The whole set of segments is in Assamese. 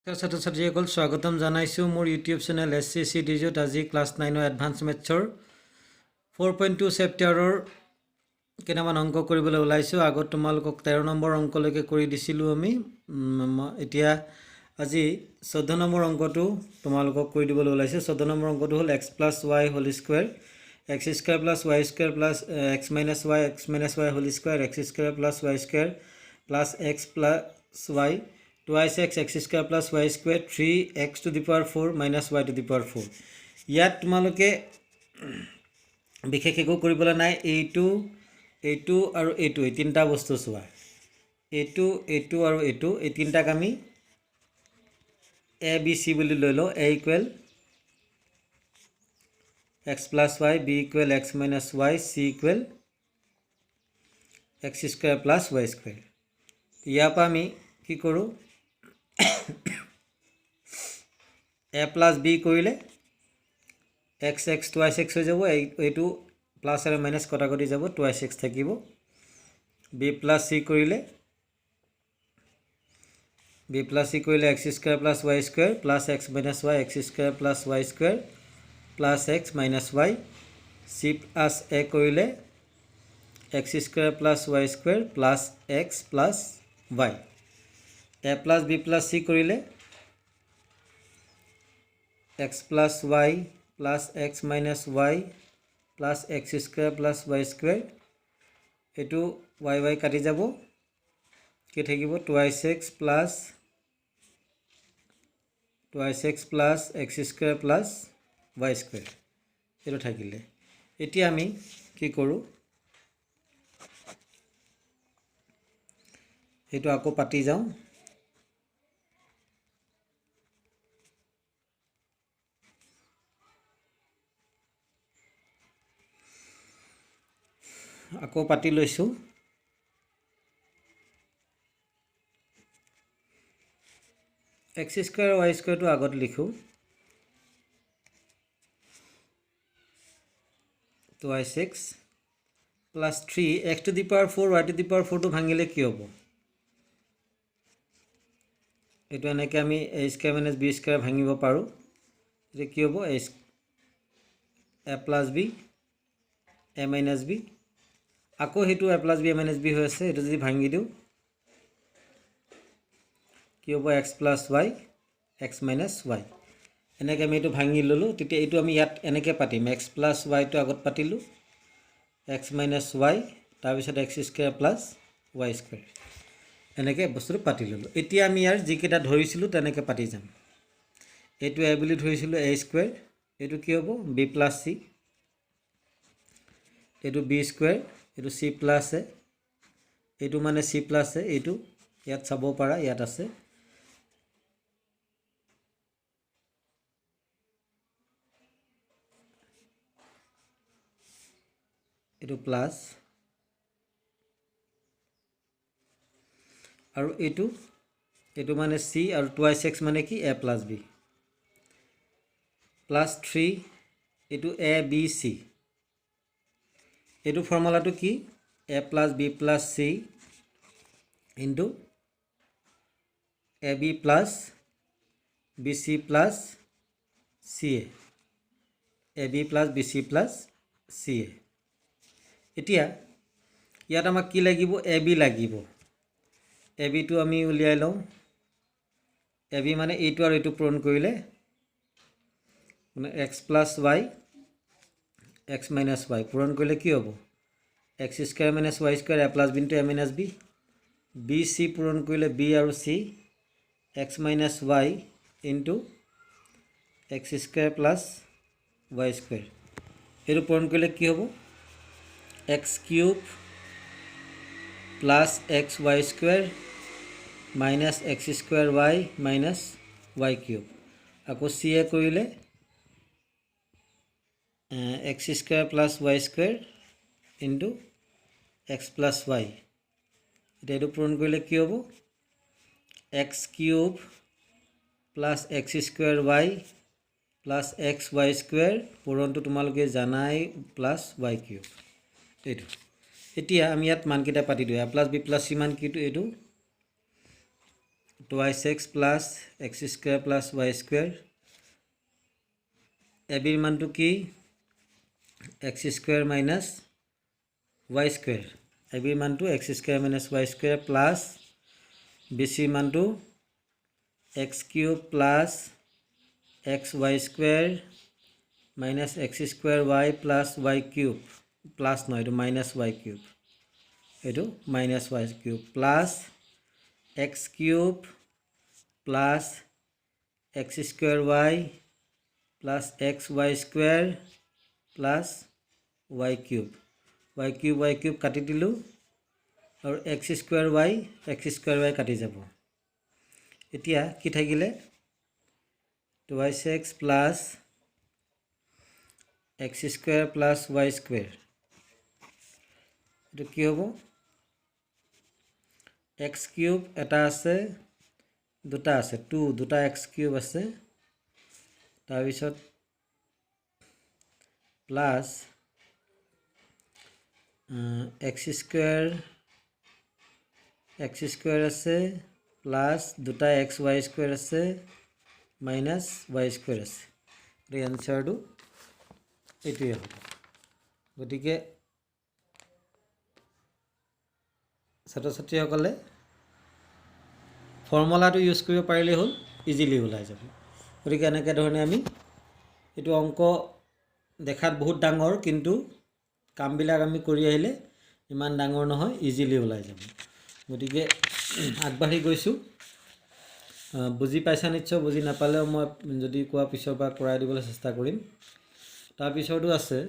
ছাত্ৰ ছাত্ৰীসকল স্বাগতম জনাইছোঁ মোৰ ইউটিউব চেনেল SCC ডিজিট। আজি ক্লাছ 9 এডভান্স মেথছৰ 4.2 চেপ্টাৰৰ কেইটামান অংক কৰিবলৈ ওলাইছোঁ। আগত তোমালোকক 13 নম্বৰ অংকলৈকে কৰি দিছিলোঁ আমি। এতিয়া আজি 14 নম্বৰ অংকটো তোমালোকক কৰি দিবলৈ ওলাইছোঁ। 14 নম্বৰ অংকটো হ'ল x + y whole square, x² + y² + x - y, x - y whole square, x² + y² + x + y twice x x² + y² 3x to the power 4 minus y to the power 4। ইয়াত তোমালোকে বিশেষ একো কৰিবলৈ নাই। এইটো আৰু এইটো এই তিনিটা বস্তু চোৱা। এইটো আৰু এইটো এই তিনিটাক আমি a b c বুলি লৈ লওঁ। a = x + y, b = x - y, c = x² + y²। ইয়াৰ পৰা আমি কি কৰোঁ, a + b কৰিলে x twice x হৈ যাব। এইটো প্লাছ আৰু মাইনাছ কটাকটি যাব, twice x থাকিব। b + c কৰিলে x² + y² + x - y, x² + y² + x - y। c + a কৰিলে x² + y² + x + y। a + b + c কৰিলে x + y + x - y + x² + y²। এইটো y কাটি যাব, কি থাকিব, twice x + x² + y²। এইটো থাকিলে। এতিয়া আমি কি কৰোঁ, সেইটো আকৌ পাতি যাওঁ। আকৌ পাতি লৈছোঁ। x² y²টো আগত লিখোঁ, twice x + 3 x to the power 4 y to the power 4টো ভাঙিলে কি হ'ব, এইটো এনেকৈ আমি a² - b² ভাঙিব পাৰোঁ। এতিয়া কি হ'ব, a + b a - b, আকৌ সেইটো a + b a - b হৈ আছে। এইটো যদি ভাঙি দিওঁ কি হ'ব, x + y x - y। এনেকৈ আমি এইটো ভাঙি ল'লোঁ। তেতিয়া এইটো আমি ইয়াত এনেকৈ পাতিম, x + y টো আগত পাতিলোঁ, x - y তাৰপিছত x² + y²। এনেকৈ বস্তুটো পাতি ল'লোঁ। এতিয়া আমি ইয়াৰ যিকেইটা ধৰিছিলোঁ তেনেকৈ পাতি যাম। এইটো a বুলি ধৰিছিলোঁ, a²। এইটো কি হ'ব, b + c, এইটো b², এইটো c + a, এইটো মানে c + a, এইটো ইয়াত চাব পাৰা, ইয়াত আছে। এইটো প্লাছ আৰু এইটো মানে c আৰু twice x মানে কি, a + b +3, এইটো a b c। এইটো ফৰ্মুলাটো কি, a + b + c into ab + bc + ca, ab + bc + ca। এতিয়া ইয়াত আমাক কি লাগিব, ab লাগিব। abটো আমি উলিয়াই লওঁ। ab মানে এইটো আৰু এইটো পূৰণ কৰিলে মানে x + y x - y পূৰণ কৰিলে কি হ'ব, x² - y² a + b * a - b, bc পূৰণ কৰিলে b আৰু c x - y into x² + y²। এইটো পূৰণ কৰিলে কি হ'ব, x³ + xy² minus x² minus y³ আকৌ c a কৰিলে x² + y² into x + y। এতিয়া এইটো পূৰণ কৰিলে কি হ'ব, x³ + x² plus xy² পূৰণটো তোমালোকে জানাই প্লাছ y³। এইটো এতিয়া আমি ইয়াত মানকেইটা পাতি দিওঁ। a + b + c মান কিটো, এইটো twice x plus x square plus y square a বিৰ মানটো কি x square minus y square a বিৰ মানটো x square minus y square plus b চিৰ মানটো x cube plus x y square minus x square y plus y cube plus নহয় এইটো মাইনাছ ৱাই কিউব এইটো minus y cube plus x cube plus x square y plus x y square plus y cube কাটি দিলোঁ আৰু এক্স স্কুৱেৰ ৱাই কাটি যাব এতিয়া কি থাকিলে twice x plus x square plus y square এইটো কি হ'ব এক্স কিউব এটা আছে দুটা আছে দুটা এক্স কিউব আছে তাৰপিছত প্লাছ এক্স স্কুৱেৰ আছে প্লাছ দুটা এক্স ৱাই স্কুৱেৰ আছে মাইনাছ ৱাই স্কুৱেৰ আছে এই এনচাৰটো এইটোৱে হ'ব গতিকে ছাত্ৰ ছাত্ৰীসকলে ফৰ্মুলাটো ইউজ কৰিব পাৰিলেই হ'ল ইজিলি ওলাই যাব গতিকে এনেকৈ ধৰণে আমি এইটো অংক দেখাত বহুত ডাঙৰ কিন্তু কামবিলাক আমি কৰি আহিলে ইমান ডাঙৰ নহয় ইজিলি ওলাই যাব গতিকে আগবাঢ়ি গৈছোঁ বুজি পাইছা নিশ্চয় বুজি নাপালেও মই যদি কোৱা পিছৰ পৰা কৰাই দিবলৈ চেষ্টা কৰিম তাৰপিছতো আছে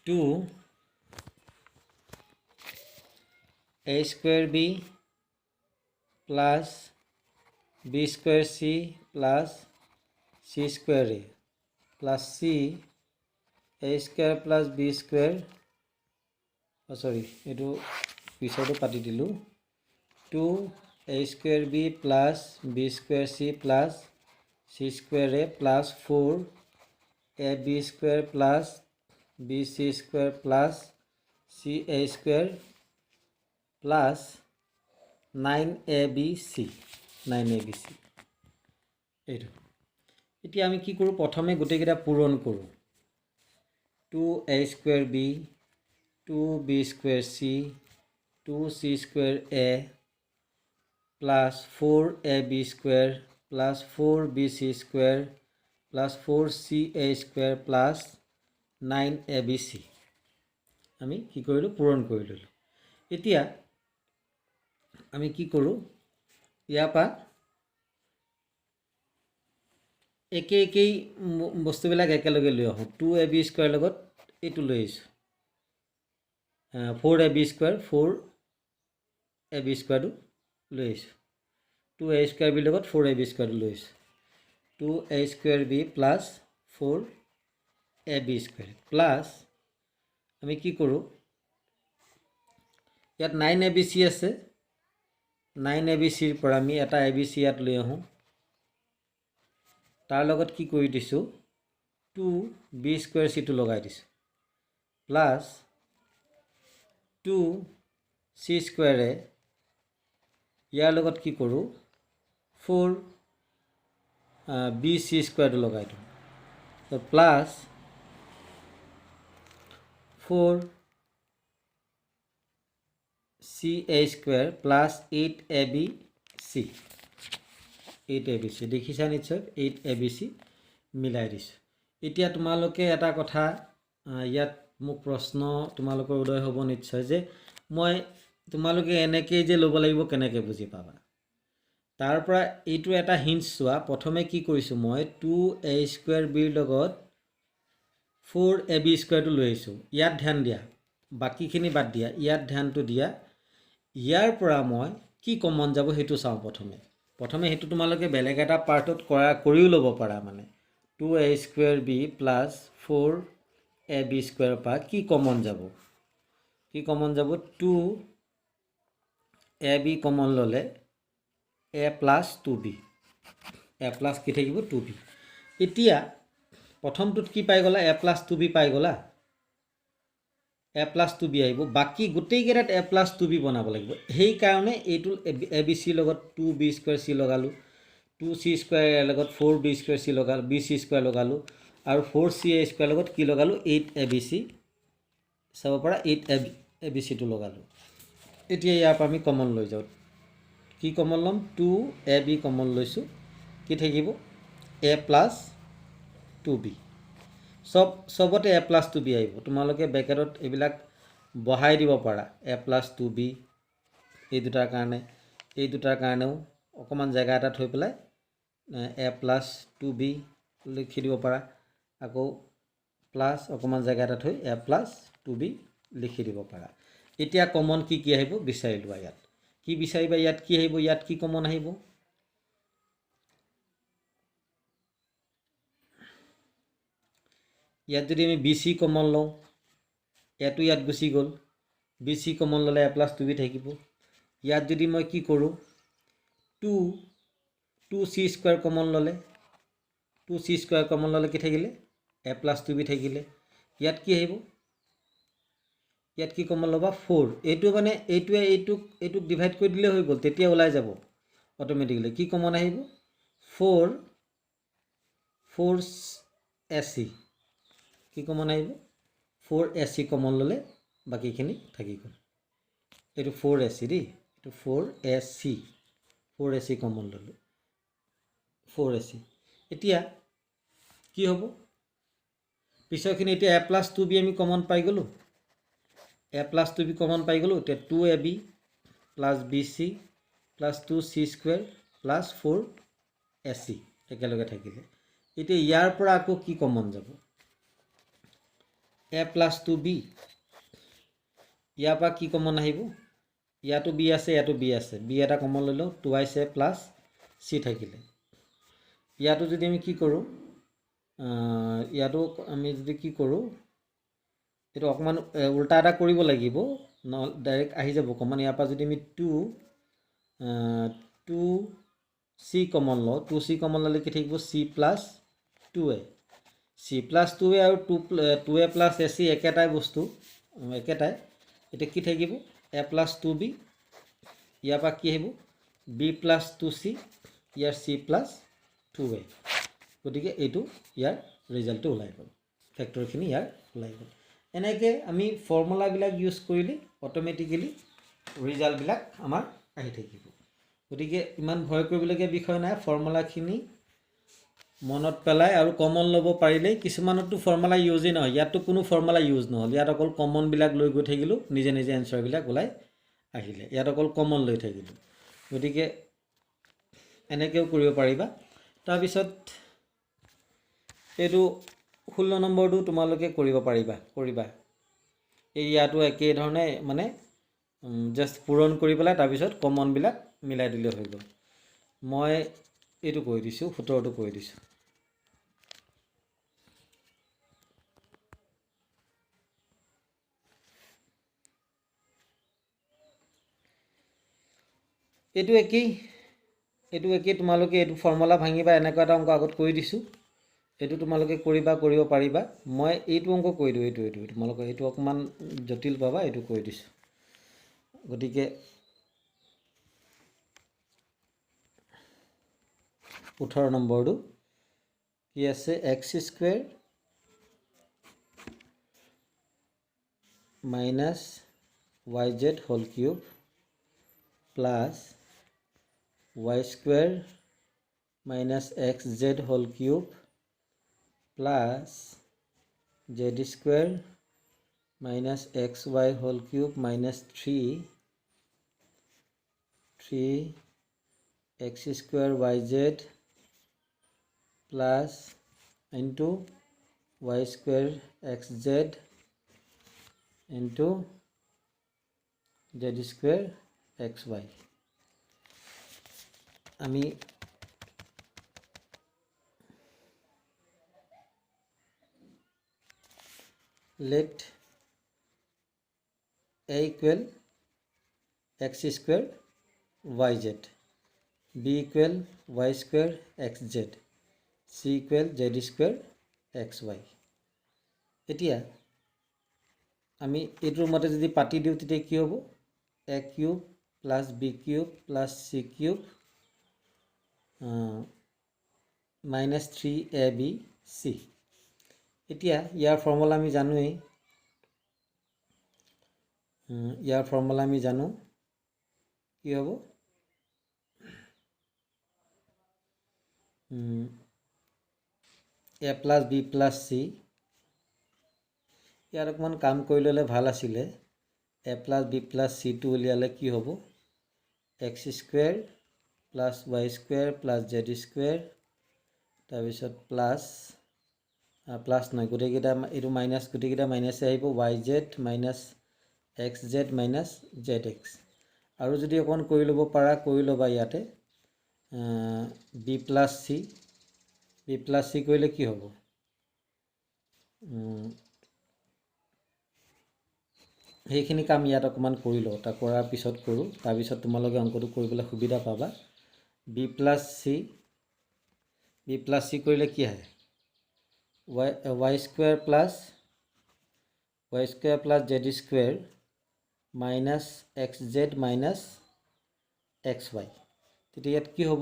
2 a square b plus b square c plus c square a plus c a square plus b square এইটো পিছতো পাতি দিলোঁ 2 a square b plus b square c plus c square a plus 4 a b square plus b c square plus c a square plus 9abc এইটো এতিয়া আমি কি কৰোঁ প্ৰথমে গোটেইকেইটা পূৰণ কৰোঁ 2a square b 2b square c 2c square a plus 4ab square plus 4bc square plus 4ca square plus 9abc আমি কি কৰিলোঁ পূৰণ কৰি ললোঁ এতিয়া আমি কি কৰোঁ ইয়াৰ পৰা একেই বস্তুবিলাক একেলগে লৈ আহোঁ 2ab স্কোৱাৰ লগত এইটো লৈ আহিছোঁ 4ab স্কোৱাৰ 4ab স্কোৱাৰটো লৈ আহিছোঁ 2a স্কোৱাৰ বিৰ লগত 4ab স্কোৱাৰটো লৈ আহিছোঁ 2a square b plus 4ab square plus আমি কি কৰোঁ ইয়াত 9abc আছে 9abcৰ পৰা আমি এটা abc ইয়াত লৈ আহোঁ তাৰ লগত কি কৰি দিছোঁ 2b স্কোৱাৰ c টো লগাই দিছোঁ প্লাছ 2c স্কোৱাৰে ইয়াৰ লগত কি কৰোঁ 4bc স্কোৱাৰটো লগাই দিওঁ তো plus 4ca square plus 8abc দেখিছা নিশ্চয় 8abc মিলাই দিছোঁ এতিয়া তোমালোকে এটা কথা ইয়াত মোক প্ৰশ্ন তোমালোকৰ উদয় হ'ব নিশ্চয় যে মই তোমালোকে এনেকৈ যে ল'ব লাগিব কেনেকৈ বুজি পাবা তাৰ পৰা এইটো এটা হিণ্ট চোৱা প্ৰথমে কি কৰিছোঁ মই 2a স্কোৱাৰ বিৰ লগত 4ab স্কোৱাৰটো লৈ আহিছোঁ ইয়াত ধ্যান দিয়া বাকীখিনি বাদ দিয়া ইয়াত ধ্যানটো দিয়া ইয়াৰ পৰা মই কি কমন যাব সেইটো চাওঁ প্ৰথমে সেইটো তোমালোকে বেলেগ এটা পাৰ্টত কৰিও ল'ব পাৰা মানে 2a square b plus 4ab স্কোৱাৰৰ পৰা কি কমন যাব 2ab কমন ল'লে a plus 2b a plus কি থাকিব 2b এতিয়া প্ৰথমটোত কি পাই গলা a + 2b পাই গলা a + 2b আহিব বাকি গোটেইকেইটাত a + 2b বনাব লাগিব সেই কাৰণে এইটো abc লগত 2b² c লগালো 2c² এৰ লগত 4b² c লগালো bc² লগালো আৰু 4ca² লগত কি লগালো 8abc চাব পৰা 8abc টো লগালো এতিয়া ইয়াৰ পৰা আমি কমন লৈ যাও কি কমন লম 2ab কমন লৈছো কি থাকিব a + 2b সবতে a + 2b আহিব তোমালোকে ব্ৰেকেটত এবিলাক বহাই দিব পাৰা a + 2b এই দুটাৰ কাৰণেও অকমান জায়গা এটা থৈ পেলাই a + 2b লিখি দিব পাৰা আকৌ প্লাস অকমান জায়গা এটা থৈ a + 2b লিখি দিব পাৰা এতিয়া কমন কি আহিব বিচাৰি লোৱা ইয়াত কি বিচাৰিবা ইয়াত কি আহিব ইয়াত কি কমন আহিব ইয়াত যদি আমি bc কমন লওঁ এটো ইয়াত গুছি গল bc কমন ললে a + 2b থাকিব ইয়াত যদি মই কি কৰো 2c² কমন ললে 2c² কমন ললে কি থাকিলে a + 2b থাকিলে ইয়াত কি আহিব ইয়াত কি কমন লবা 4 এইটো মানে এইটোক ডিভাইড কৰি দিলে হৈ গল তেতিয়া ওলাই যাব অটোমেটিক্যালি কি কমন আহিব 4ac কি কমন আহিব 4ac কমন ললে বাকিখিনি থাকি গল এইটো 4ac দি এইটো 4ac কমন ললো 4ac এতিয়া কি হ'ব পিছৰখিনি এতিয়া a + 2b আমি কমন পাই গলো a + 2b কমন পাই গলো তে 2ab + bc + 2c² + 4ac একেলগে থাকিলে এতিয়া ইয়াৰ পৰা আকৌ কি কমন যাব a + 2b ইয়াৰ পৰা কি কমন আহিব ইয়াতো b আছে ইয়াতো b আছে b এটা কমন ললো 2a + c থাকিলে ইয়াতো যদি আমি কি কৰো ইয়াতো আমি যদি কি কৰো এটো অকমান উল্টা এটা কৰিব লাগিব ন ডাইৰেক্ট আহি যাব কমন ইয়াৰ পৰা যদি আমি 2c কমন লওঁ 2c কমন ললে কি থাকিব c + 2a c + 2a আৰু 2a + ac একেটাই বস্তু একেটাই এটা কি থাকিব a + 2b ইয়াৰ পৰা কি আহিব b + 2c ইয়াৰ c + 2a গতিকে এইটো ইয়াৰ ৰিজাল্টটো ওলাই গল ফেক্টৰখিনি ইয়াৰ ওলাই গল এনেকৈ আমি ফৰ্মুলাবিলাক ইউজ কৰিলে অটোমেটিক্যালি ৰিজাল্টবিলাক আমাৰ আহি থাকিব গতিকে ইমান ভয় কৰিবলগীয়া বিষয় নাই ফৰ্মুলাখিনি মনত পেলাই আৰু কমন ল'ব পাৰিলে কিছুমানতো ফৰ্মুলা ইউজে নহয় ইয়াতো কোনো ফৰ্মুলা ইউজ নহল ইয়াত অকল কমন বিলাক লৈ গৈ থাকিলো নিজে নিজে আনসাৰ বিলাক ওলাই আহিলে ইয়াত অকল কমন লৈ থাকিলো গতিকে এনেকেও কৰিব পাৰিবা তাৰ পিছত এটো 16 নম্বৰটো তোমালোকে কৰিব কৰিবা এই ইয়াতো একে ধৰণে মানে জাস্ট পূৰণ কৰি পেলাই তাৰ পিছত কমন বিলাক মিলাই দিলে হৈ গল মই এটো কৈ দিছো 17টো কৈ দিছো এটো একেই তোমালোকে এটো ফৰ্মুলা ভাঙিবা এনেকুৱা এটা অংক আগত কৈ দিছো এটো তোমালোকে কৰিব পাৰিবা মই এইটো অংক কৈ দিও এইটো তোমালোকে এইটো অকমান জটিল পাবা এইটো কৈ দিছো গতিকে 18 নম্বৰটো কি আছে x² - yz whole cube plus y² - xz whole cube plus z² - xy whole cube minus 3x² yz plus into y² xz into z² xy আমি let a equal x² yz b equal y² xz c equal z² xy এতিয়া আমি এইটোৰ মতে যদি পাতি দিওঁ তেতিয়া কি হ'ব a cube plus b cube plus c cube minus 3abc এতিয়া ইয়াৰ ফৰ্মুলা আমি জানোৱেই কি হ'ব a plus b plus c ইয়াৰ অকমান কাম কৰি ল'লে ভাল আছিলে a plus b plus c টো উলিয়ালে কি হ'ব x square plus y square plus z square তাৰপিছত প্লাছ নহয় গোটেইকেইটা এইটো মাইনাছ গোটেইকেইটা মাইনাছে আহিব yz minus xz minus zx আৰু যদি অকণ কৰি ল'ব পাৰা কৰি ল'বা ইয়াতে b প্লাছ c কৰিলে কি হ'ব সেইখিনি কাম ইয়াত অকমান কৰি লওঁ তা কৰাৰ পিছত কৰোঁ তাৰপিছত তোমালোকে অংকটো কৰিবলৈ সুবিধা পাবা b প্লাছ c কৰিলে কি আহে y square plus z square minus xz minus xy তেতিয়া ইয়াত কি হ'ব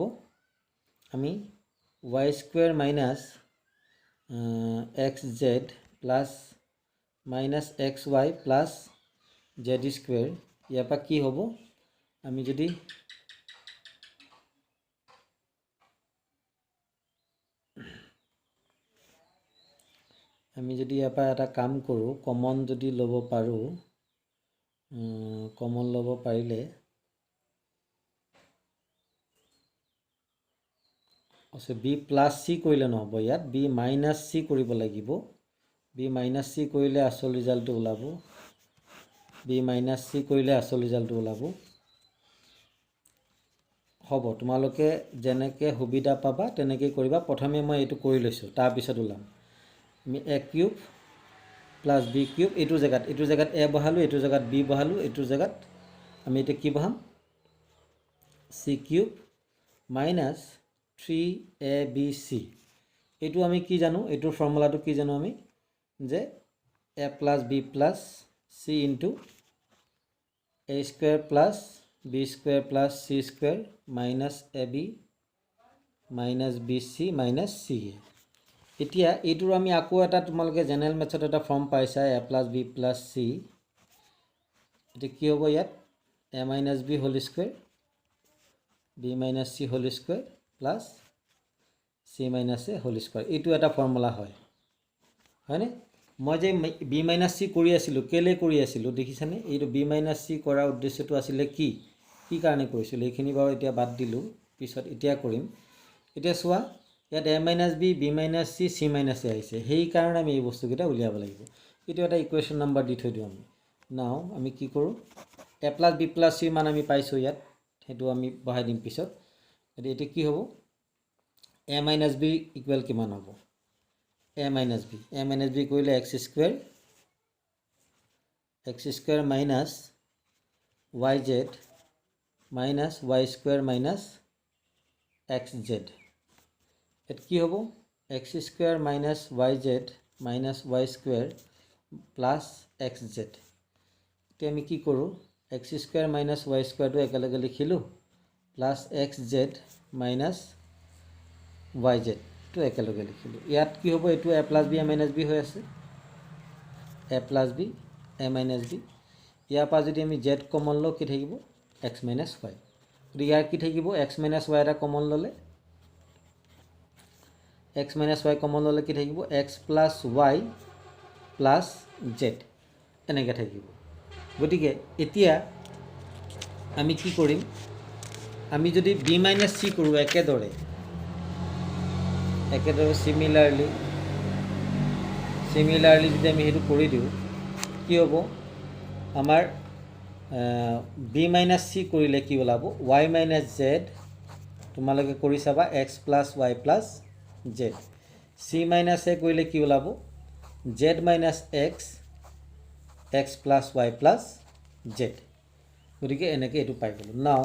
আমি y square minus xz plus minus xy plus z square ইয়াৰ পৰা কি হ'ব আমি যদি ইয়াৰ পৰা এটা কাম কৰোঁ কমন যদি ল'ব পাৰোঁ কমন ল'ব পাৰিলে আছে b প্লাছ c কৰিলে নহ'ব ইয়াত b মাইনাছ c কৰিব লাগিব b মাইনাছ c কৰিলে আসল ৰিজাল্টটো ওলাব b মাইনাছ c কৰিলে আসল ৰিজাল্টটো ওলাব হ'ব তোমালোকে যেনেকৈ সুবিধা পাবা তেনেকৈ কৰিবা প্ৰথমে মই এইটো কৰি লৈছোঁ তাৰপিছত ওলাম আমি a cube plus b cube এইটো জেগাত a বহালোঁ এইটো জেগাত b বহালোঁ এইটো জেগাত আমি এতিয়া কি বহাম c কিউব মাইনাছ 3abc এইটো আমি কি জানো এইটোৰ ফৰ্মুলাটো কি জানো আমি যে a plus b plus c into a square plus b square plus c square minus ab minus bc minus ca এতিয়া এইটোৰ আমি আকৌ এটা তোমালোকে জেনেৰেল মেথড এটা ফৰ্ম পাইছা a plus b plus c এতিয়া কি হ'ব ইয়াত a minus b whole square b minus c whole square plus c minus a whole square এইটো এটা ফৰ্মুলা হয়নে মই যে b মাইনাছ c কৰি আছিলোঁ কেলে কৰি আছিলোঁ দেখিছানে এইটো b মাইনাছ c কৰাৰ উদ্দেশ্যটো আছিলে কি কাৰণে কৰিছিলোঁ এইখিনি বাৰু এতিয়া বাদ দিলোঁ পিছত এতিয়া কৰিম এতিয়া চোৱা ইয়াত a minus b b minus c c minus a আহিছে সেইকাৰণে আমি এই বস্তুকেইটা উলিয়াব লাগিব এইটো এটা ইকুৱেশ্যন নাম্বাৰ দি থৈ দিওঁ আমি নাও আমি কি কৰোঁ a plus b plus c মান আমি পাইছোঁ ইয়াত সেইটো আমি বহাই দিম পিছত এতিয়া কি হ'ব a মাইনাছ b ইকুৱেল কিমান হ'ব a মাইনাছ b কৰিলে x square minus yz minus y square minus xz এটা কি হ'ব x square minus yz minus y square plus xz এতিয়া আমি কি কৰোঁ x স্কুৱেৰ মাইনাছ y স্কুৱেৰটো একেলগে লিখিলোঁ প্লাছ xz মাইনাছ yz টো একেলগে লিখিলোঁ ইয়াত কি হ'ব এইটো a plus b a minus b হৈ আছে a plus b a minus b ইয়াৰ পৰা যদি আমি z কমন লওঁ কি থাকিব x মাইনাছ y গতিকে ইয়াৰ কি থাকিব x মাইনাছ y এটা কমন ল'লে x মাইনাছ y কমন ল'লে কি থাকিব x plus y plus z এনেকৈ থাকিব গতিকে এতিয়া আমি কি কৰিম আমি যদি b মাইনাছ c কৰোঁ একেদৰে সিমিলাৰলি যদি আমি সেইটো কৰি দিওঁ কি হ'ব আমাৰ b মাইনাছ c কৰিলে কি ওলাব y মাইনাছ z তোমালোকে কৰি চাবা x plus y plus z c minus a কৰিলে কি ওলাব z minus x plus y plus z গতিকে এনেকৈ এইটো পাই গ'লোঁ নাও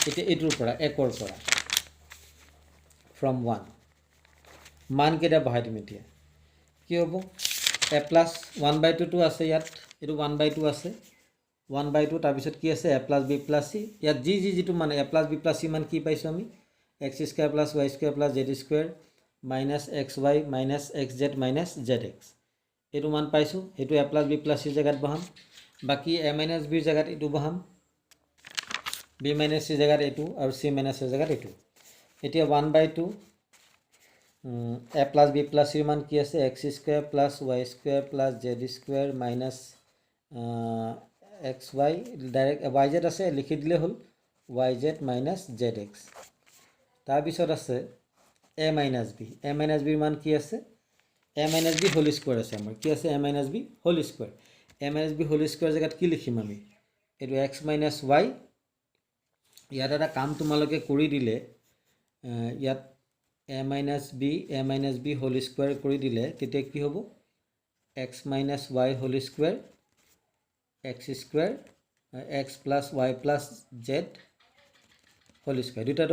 এতিয়া এইটোৰ পৰা 1 পৰা from 1 মানকেইটা বহাই দিম এতিয়া কি হ'ব a প্লাছ 1/2 টো আছে ইয়াত এইটো 1/2 আছে 1/2 তাৰপিছত কি আছে a plus b plus c ইয়াত যিটো মানে a plus b plus c মান কি পাইছোঁ আমি x square plus y square plus z square minus xy minus xz minus zx এইটো মান পাইছোঁ সেইটো a plus b plus c জেগাত বহাম বাকী a মাইনাছ b জেগাত এইটো বহাম b মাইনাছ c জেগাত এইটো আৰু c মাইনাছ c জেগাত এইটো এতিয়া 1/2 a plus b plus c মান কি আছে x square plus y square plus z square minus xy direct yz আছে লিখি দিলে হ'ল yz মাইনাছ zx তাৰপিছত আছে a মাইনাছ b মান কি আছে a minus b whole square আছে আমাৰ কি আছে a minus b whole square whole square জেগাত কি লিখিম আমি এইটো x মাইনাছ y ইয়াত এটা কাম তোমালোকে কৰি দিলে ইয়াত a minus b whole square কৰি দিলে তেতিয়া কি হ'ব x minus y whole square x square x plus y plus z whole square দুটাৰ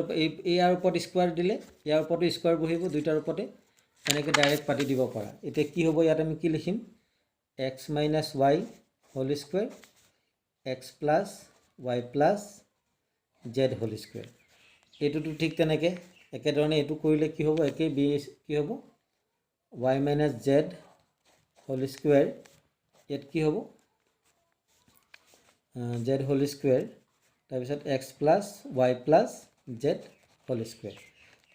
ইয়াৰ ওপৰত স্কুৱেৰ দিলে ইয়াৰ ওপৰতো স্কুৱেৰ বহিব দুটাৰ ওপৰতে এনেকৈ ডাইৰেক্ট পাতি দিব পাৰা এতিয়া কি হ'ব ইয়াত আমি কি লিখিম x minus y whole square x plus y plus z whole square এইটোতো ঠিক তেনেকৈ একেধৰণে এইটো কৰিলে কি হ'ব একে বি কি হ'ব y minus z whole square ইয়াত কি হ'ব z হোল স্কুৱেৰ তাৰপিছত x plus y plus z whole square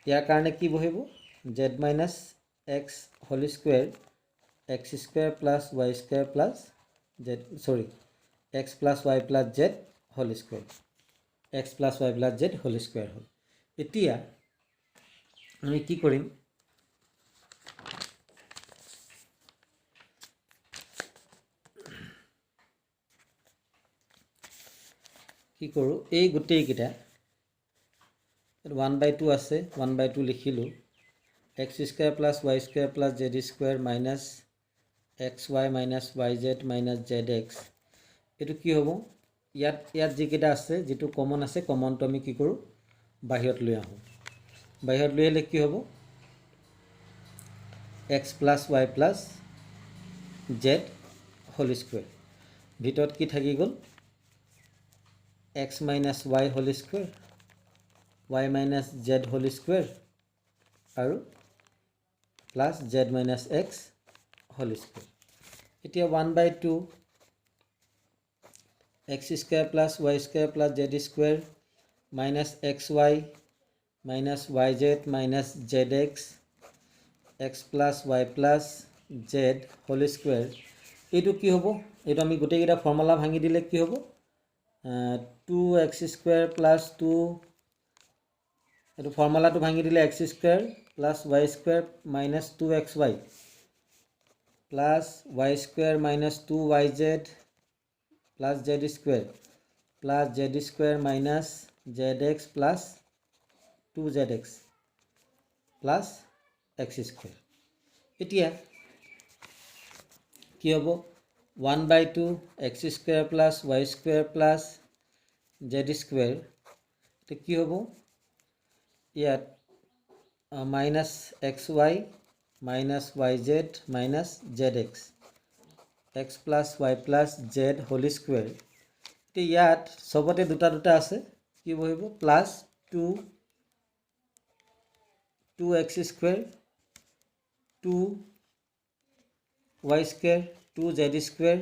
ইয়াৰ কাৰণে কি বহিব z minus x whole square x square plus y square plus z x plus y plus z whole square x plus y plus z whole square হ'ল এতিয়া আমি কি কৰিম কি কৰোঁ এই গোটেইকেইটা 1/2 আছে 1/2 লিখিলোঁ x square plus y square plus z square minus xy minus yz minus zx এইটো কি হ'ব ইয়াত যিকেইটা আছে যিটো কমন আছে কমনটো আমি কি কৰোঁ বাহিৰত লৈ আহোঁ বাহিৰত লৈ আহিলে কি হ'ব x plus y plus z whole square ভিতৰত কি থাকি গ'ল x minus y whole square y minus z whole square আৰু plus z minus x whole square এতিয়া 1/2 x square plus y square plus z square minus xy minus yz minus zx x plus y plus z whole square এইটো কি হ'ব এইটো আমি গোটেইকেইটা ফৰ্মুলা ভাঙি দিলে কি হ'ব 2x স্কুৱেৰ প্লাছ 2 এইটো ফৰ্মুলাটো ভাঙি দিলে x square plus y square minus 2xy plus y square minus 2yz plus z square plus z square minus zx plus 2zx plus x square এতিয়া কি হ'ব 1/2 x square plus y square plus z square এতিয়া কি হ'ব ইয়াত minus xy minus yz minus zx x plus y plus z whole square এতিয়া ইয়াত চবতে দুটা আছে কি বহিব plus 2x square 2y square 2z square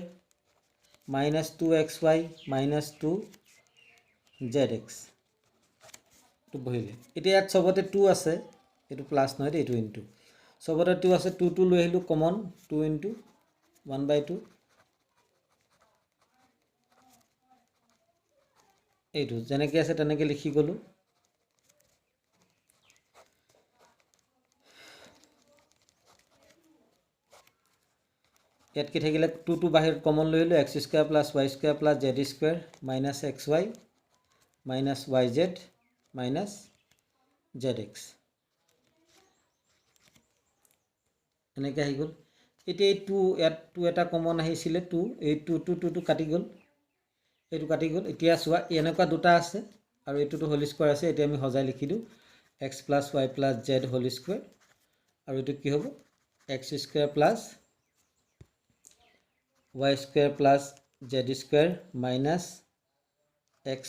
minus 2xy minus 2zx এইটো বহিলে এতিয়া ইয়াত চবতে 2 আছে এইটো প্লাছ নহয় এইটো ইনটু চবতে 2 আছে 2 লৈ আহিলোঁ কমন 2 ইনটু 1/2 এইটো যেনেকৈ আছে তেনেকৈ লিখি গ'লোঁ ইয়াত কি থাকিলে 2 বাহিৰত কমন লৈ আহিলোঁ x square plus y square plus z square minus xy minus yz minus zx এনেকৈ আহি গ'ল এতিয়া এই 2 ইয়াত 2 এটা কমন আহিছিলে 2 এই 2 কাটি গ'ল এইটো কাটি গ'ল এতিয়া চোৱা এনেকুৱা দুটা আছে আৰু এইটোতো হোল স্কুৱেৰ আছে এতিয়া আমি সজাই লিখি দিওঁ x plus y plus z whole square আৰু এইটো কি হ'ব x square plus y square plus z square minus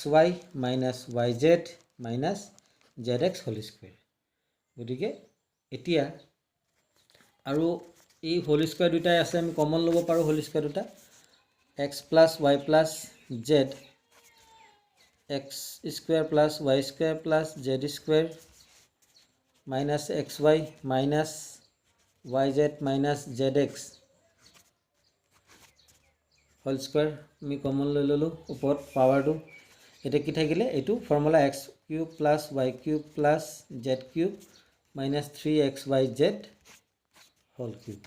xy minus yz minus zx whole square. গতিকে এতিয়া আৰু এই হোল স্কুৱেৰ দুটাই আছে, আমি কমন ল'ব পাৰোঁ হোল স্কুৱেৰ দুটা x plus y plus z x square plus y square plus z square minus xy minus yz minus zx whole square আমি কমন লৈ ল'লোঁ ওপৰত পাৱাৰটো। এতিয়া কি থাকিলে এইটো formula x cube plus y cube plus z cube minus 3xyz whole cube.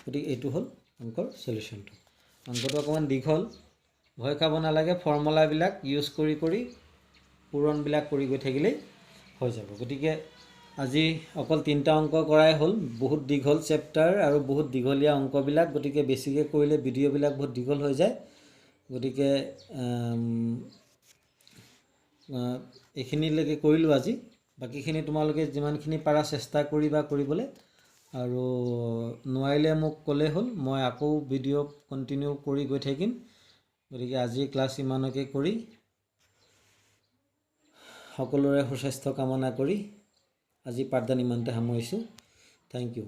গতিকে এইটো হ'ল অংকৰ সলিউশ্যনটো। অংকটো অকণমান দীঘল, ভয় খাব নালাগে, ফৰ্মুলাবিলাক ইউজ কৰি কৰি পূৰণবিলাক কৰি গৈ থাকিলেই হৈ যাব। গতিকে আজি অকল 3টা অংক কৰাই হ'ল, বহুত দীঘল চেপ্টাৰ আৰু বহুত দীঘলীয়া অংকবিলাক, গতিকে বেছিকৈ কৰিলে ভিডিঅ'বিলাক বহুত দীঘল হৈ যায়। গতিকে এইখিনিলৈকে কৰিলোঁ আজি, বাকীখিনি তোমালোকে যিমানখিনি পাৰা চেষ্টা কৰিবা কৰিবলৈ, আৰু নোৱাৰিলে মোক ক'লেই হ'ল, মই আকৌ ভিডিঅ' কণ্টিনিউ কৰি গৈ থাকিম। গতিকে আজি ক্লাছ ইমানকে কৰি সকলোৰে সুস্বাস্থ্য কামনা কৰি আজি পাঠদান ইমানতে সামৰিছোঁ। Thank U.